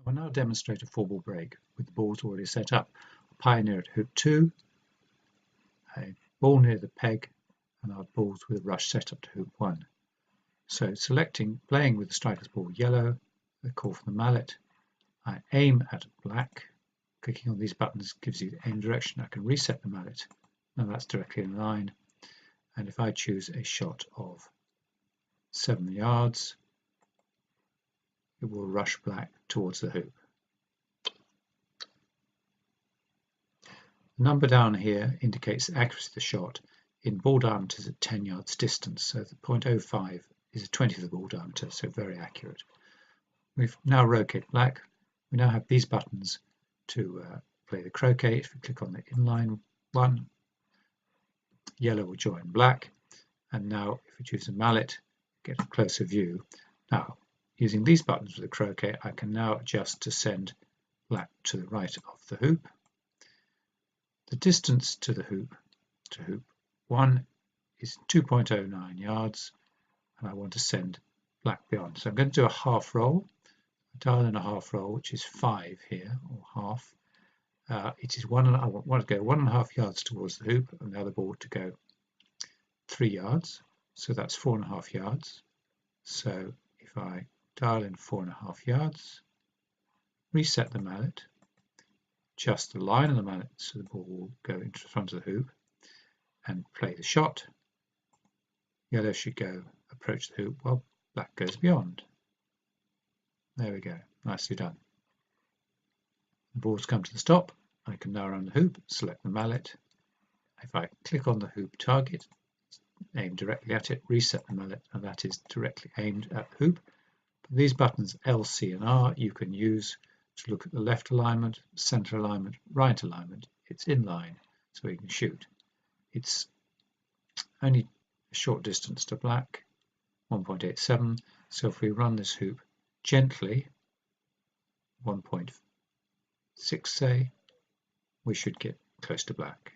I will now demonstrate a 4-ball break with the balls already set up. A pioneer at hoop 2, a ball near the peg, and our balls with a rush set up to hoop 1. So playing with the striker's ball yellow, the call for the mallet, I aim at black. Clicking on these buttons gives you the aim direction. I can reset the mallet. Now that's directly in line. And if I choose a shot of 7 yards, it will rush black towards the hoop. The number down here indicates the accuracy of the shot in ball diameters at 10 yards distance. So the 0.05 is a 20th of the ball diameter, so very accurate. We've now rotated black. We now have these buttons to play the croquet. If we click on the inline one, yellow will join black. And now if we choose a mallet, get a closer view. Now, using these buttons for the croquet, I can now adjust to send black to the right of the hoop. The distance to the hoop, to hoop 1, is 2.09 yards, and I want to send black beyond. So I'm going to do a half roll, dial in a half roll, which is 5 here, or half. It is I want to go 1.5 yards towards the hoop, and the other ball to go 3 yards. So that's 4.5 yards. So if I dial in 4.5 yards, reset the mallet, adjust the line of the mallet so the ball will go into front of the hoop, and play the shot. Yellow should go approach the hoop while black goes beyond. There we go, nicely done. The ball's come to the stop. I can now run the hoop, select the mallet. If I click on the hoop target, aim directly at it, reset the mallet, and that is directly aimed at the hoop. But these buttons L, C and R you can use to look at the left alignment, center alignment, right alignment. It's in line so you can shoot. It's only a short distance to black, 1.87, so if we run this hoop gently, 1.6 say, we should get close to black.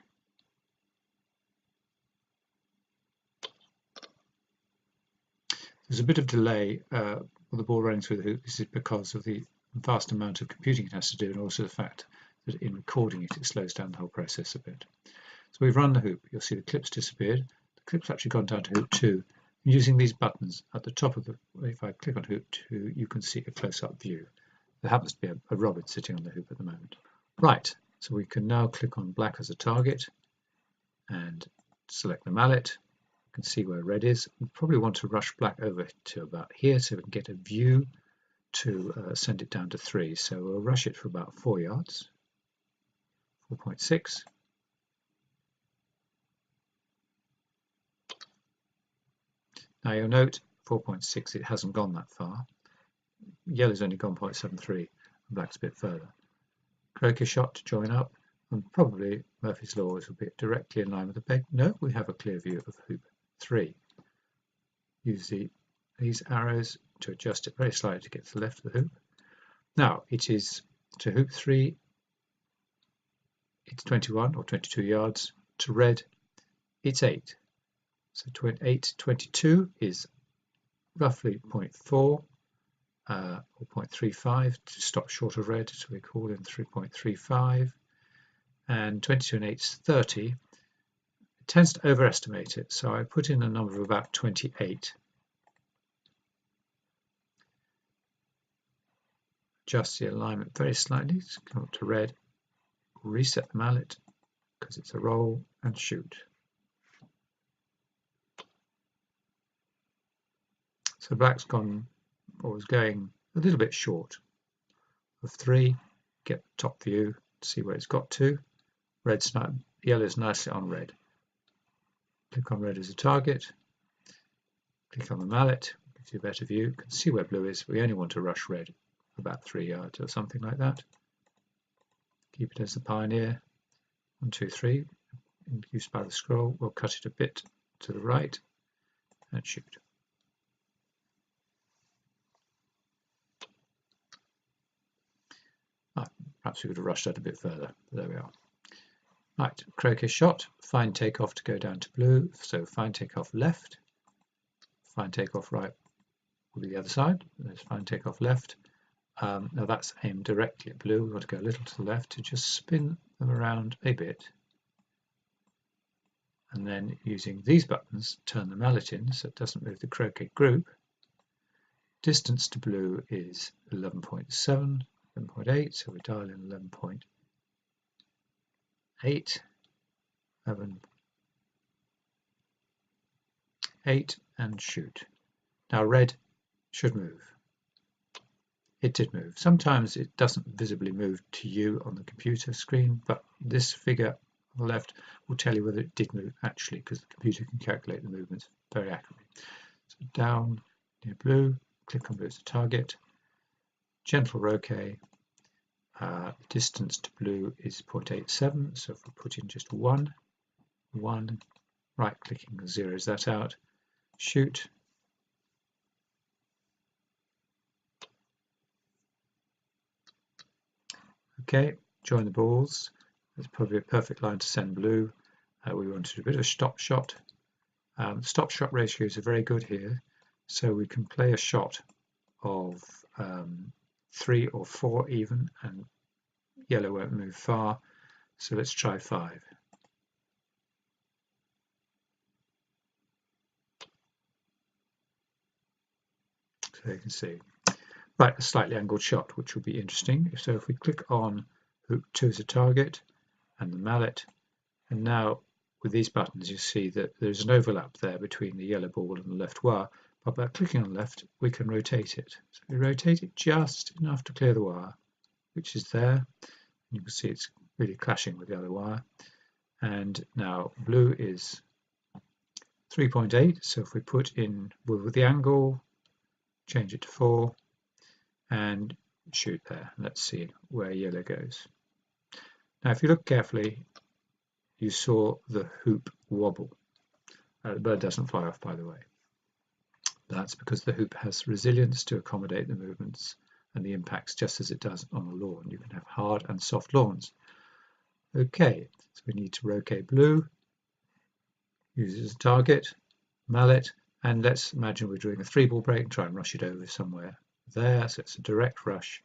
There's a bit of delay with the ball running through the hoop. This is because of the vast amount of computing it has to do, and also the fact that in recording it, it slows down the whole process a bit. So we've run the hoop. You'll see the clips disappeared. The clip's actually gone down to hoop 2. Using these buttons at the top of the, if I click on hoop 2, you can see a close-up view. There happens to be a robin sitting on the hoop at the moment. Right, so we can now click on black as a target and select the mallet. You can see where red is. We probably want to rush black over to about here so we can get a view to send it down to 3. So we'll rush it for about 4 yards, 4.6. Now you'll note 4.6, it hasn't gone that far. Yellow's only gone 0.73 and black's a bit further. Croquet shot to join up, and probably Murphy's Law will be directly in line with the peg. No, we have a clear view of hoop 3. Use these arrows to adjust it very slightly to get to the left of the hoop. Now it is to hoop 3, it's 21 or 22 yards. To red, it's 8. So 8.22 is roughly 0.4 or 0.35 to stop short of red, so we call in 3.35. And 22 and 8 is 30. It tends to overestimate it, so I put in a number of about 28. Adjust the alignment very slightly, so come up to red, reset the mallet because it's a roll, and shoot. So black's gone, or was going a little bit short of 3. Get the top view, see where it's got to. Yellow's nicely on red. Click on red as a target. Click on the mallet, gives you a better view. You can see where blue is. We only want to rush red about 3 yards or something like that. Keep it as the pioneer. 1, 2, 3. Induced by the scroll. We'll cut it a bit to the right and shoot. Perhaps we could have rushed that a bit further, but there we are. Right, croquet shot, fine takeoff to go down to blue, so fine takeoff left, fine takeoff right will be the other side, there's fine takeoff left, Now that's aimed directly at blue. We want to go a little to the left to just spin them around a bit, and then using these buttons turn the mallet in so it doesn't move the croquet group. Distance to blue is 11.7, 11.8, so we dial in 11.8, 11.8 and shoot. Now red should move. It did move. Sometimes it doesn't visibly move to you on the computer screen, but this figure on the left will tell you whether it did move actually, because the computer can calculate the movements very accurately. So down near blue, click on blue as a target, gentle Croquet. Distance to blue is 0.87, so if we put in just 1, right clicking zeroes that out, shoot. Okay, join the balls. That's probably a perfect line to send blue. We want to do a bit of a stop shot. Stop shot ratios are very good here, so we can play a shot of 3 or 4 even, and yellow won't move far. So let's try 5. So you can see. Right, a slightly angled shot, which will be interesting. So if we click on hoop 2 as a target and the mallet, and now with these buttons you see that there's an overlap there between the yellow ball and the left wire, but by clicking on left we can rotate it. So we rotate it just enough to clear the wire, which is there. And you can see it's really clashing with the other wire. And now blue is 3.8, so if we put in with the angle, change it to 4, and shoot there. Let's see where yellow goes. Now if you look carefully, you saw the hoop wobble. The bird doesn't fly off, by the way. That's because the hoop has resilience to accommodate the movements and the impacts just as it does on a lawn. You can have hard and soft lawns. Okay, so we need to Croquet blue, use it as a target, mallet, and let's imagine we're doing a 3-ball break and try and rush it over somewhere there. So it's a direct rush,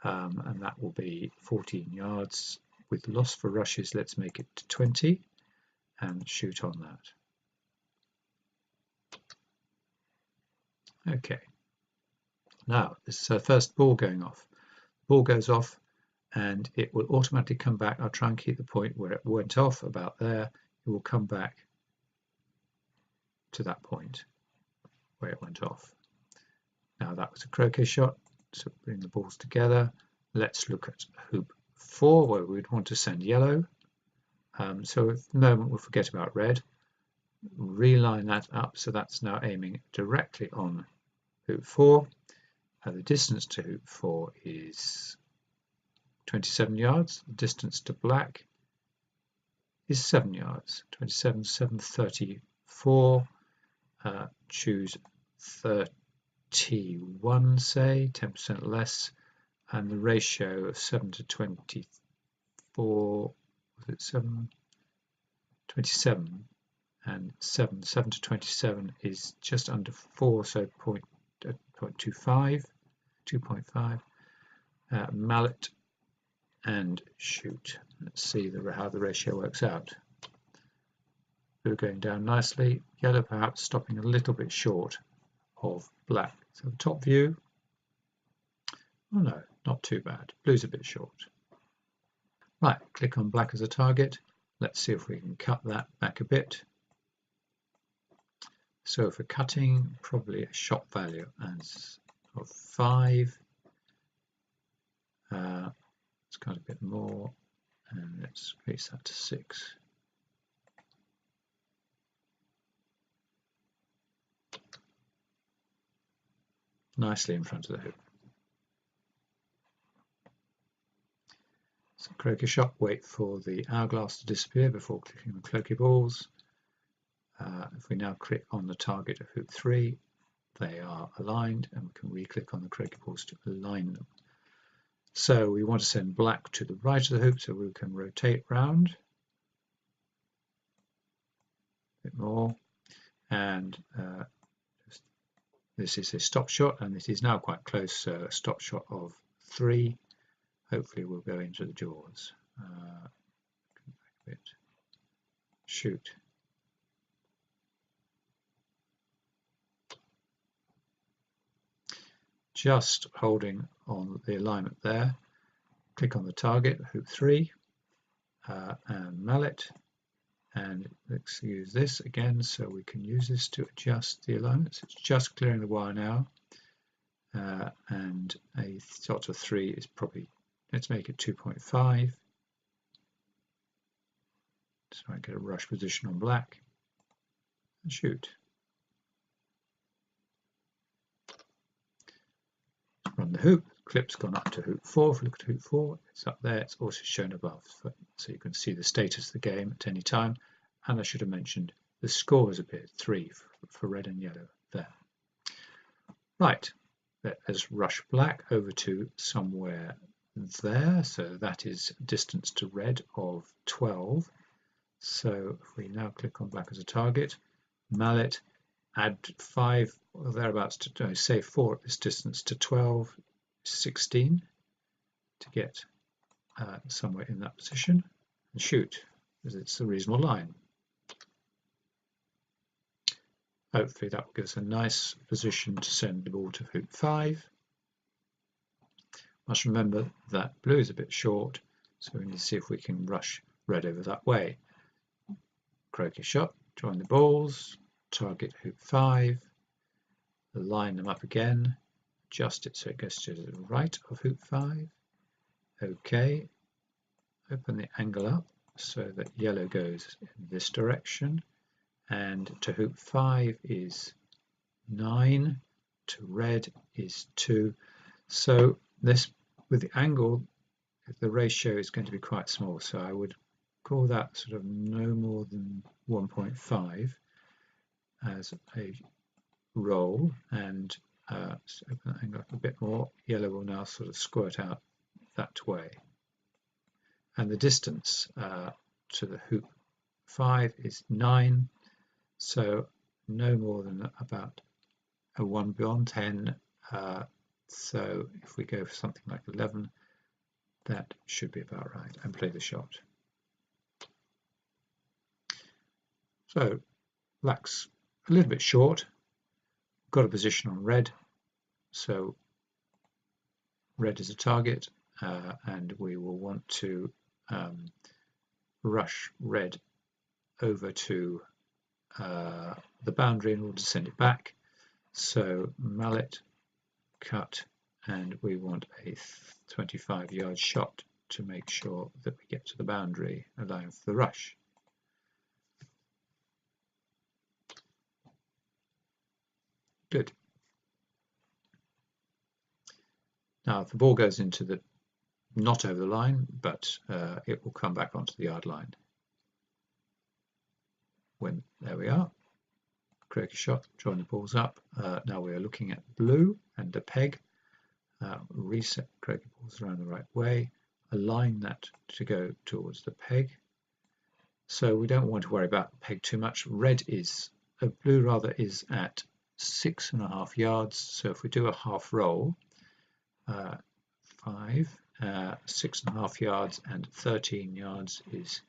and that will be 14 yards. With loss for rushes, let's make it to 20 and shoot on that. Okay, now this is our first ball going off. Ball goes off and it will automatically come back. I'll try and keep the point where it went off, about there. It will come back to that point where it went off. Now that was a croquet shot, so bring the balls together. Let's look at hoop 4 where we'd want to send yellow. So at the moment we'll forget about red. Reline that up, so that's now aiming directly on hoop 4. The distance to hoop 4 is 27 yards. The distance to black is 7 yards. 27, 7, 34. Choose 31, say, 10% less, and the ratio of 7 to 24, was it 7? 27, and 7 to 27 is just under 4, so 0.25, 2.5. Mallet and shoot. Let's see how the ratio works out. Blue going down nicely, yellow perhaps stopping a little bit short of black. So the top view, oh no, not too bad. Blue's a bit short. Right, click on black as a target. Let's see if we can cut that back a bit. So for cutting, probably a shot value of 5. Let's cut a bit more, and let's increase that to 6. Nicely in front of the hoop. So croquet shot, wait for the hourglass to disappear before clicking on croquet balls. If we now click on the target of hoop 3, they are aligned, and we can re-click on the croquet balls to align them. So we want to send black to the right of the hoop, so we can rotate round a bit more, and this is a stop shot, and it is now quite close, so a stop shot of 3. Hopefully we'll go into the jaws. Shoot. Just holding on the alignment there, click on the target, hoop 3, and mallet, and let's use this again so we can use this to adjust the alignments. It's just clearing the wire now, and a dot of 3 is probably, let's make it 2.5. So I get a rush position on black and shoot. Run the hoop, clip's gone up to hoop 4. If we look at hoop 4, it's up there, it's also shown above. So you can see the status of the game at any time. And I should have mentioned the score has appeared, 3 for red and yellow there. Right, let's rush black over to somewhere there. So that is distance to red of 12. So if we now click on black as a target, mallet, add 5 or thereabouts to say 4 at this distance to 12, 16 to get somewhere in that position and shoot, as it's a reasonable line. Hopefully that will give us a nice position to send the ball to hoop 5. Must remember that blue is a bit short, so we need to see if we can rush red over that way. Croquet shot, join the balls, target hoop 5, line them up again, adjust it so it goes to the right of hoop 5. OK, open the angle up so that yellow goes in this direction, and to hoop 5 is 9, to red is 2. So this, with the angle, the ratio is going to be quite small, so I would call that sort of no more than 1.5 as a roll, and so open the angle up a bit more. Yellow will now sort of squirt out that way, and the distance to the hoop 5 is 9, so no more than about a 1 beyond 10. So if we go for something like 11, that should be about right, and play the shot. So black's a little bit short, got a position on red, so red is a target, and we will want to rush red over to the boundary in order to send it back. So mallet, cut, and we want a 25-yard shot to make sure that we get to the boundary, allowing for the rush. Good. Now if the ball goes into the, not over the line, but it will come back onto the yard line. When, there we are, croquet shot, join the balls up. Now we are looking at blue and the peg. Reset croquet balls around the right way, align that to go towards the peg. So we don't want to worry about the peg too much. Blue rather is at 6.5 yards, so if we do a half roll, 5, 6.5 yards and 13 yards is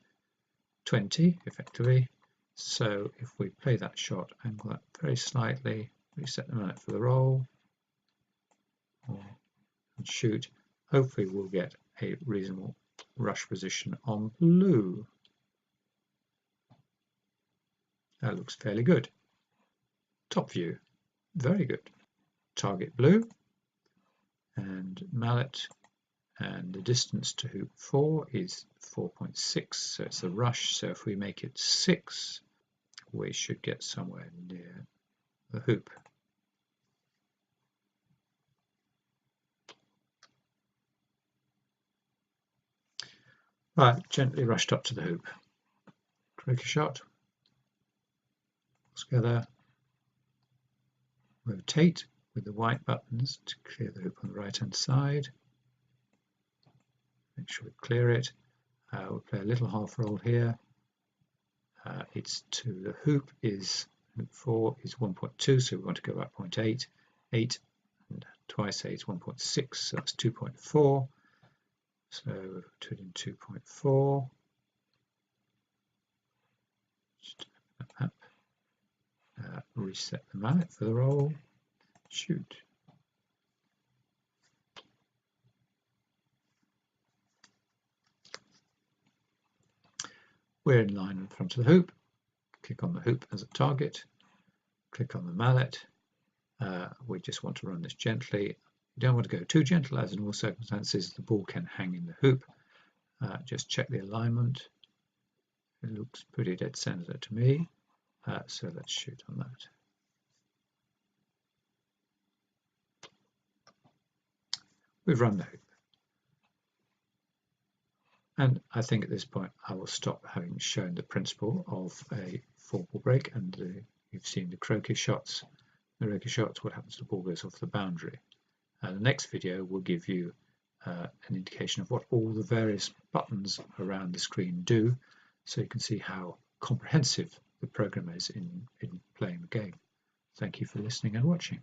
20 effectively. So if we play that shot, angle that very slightly, reset the mallet for the roll, and shoot, hopefully we'll get a reasonable rush position on blue. That looks fairly good. Top view, very good. Target blue and mallet, and the distance to hoop 4 is 4.6, so it's a rush. So if we make it 6, we should get somewhere near the hoop. Right, gently rushed up to the hoop. Croquet shot. Together. Rotate with the white buttons to clear the hoop on the right hand side. Make sure we clear it. We'll play a little half roll here. It's to the hoop is hoop 4 is 1.2, so we want to go about 0.8, 8, and twice 8 is 1.6, so that's 2.4. So put it in 2.4. Just open that up. Reset the mallet for the roll. Shoot. We're in line in front of the hoop. Click on the hoop as a target. Click on the mallet. We just want to run this gently. You don't want to go too gentle, as in all circumstances the ball can hang in the hoop. Just check the alignment. It looks pretty dead center to me. So let's shoot on that. We've run the hoop. And I think at this point I will stop having shown the principle of a 4-ball break, and you've seen the croquet shots. The regular shots, what happens to the ball goes off the boundary. The next video will give you an indication of what all the various buttons around the screen do, so you can see how comprehensive the program is in playing the game. Thank you for listening and watching.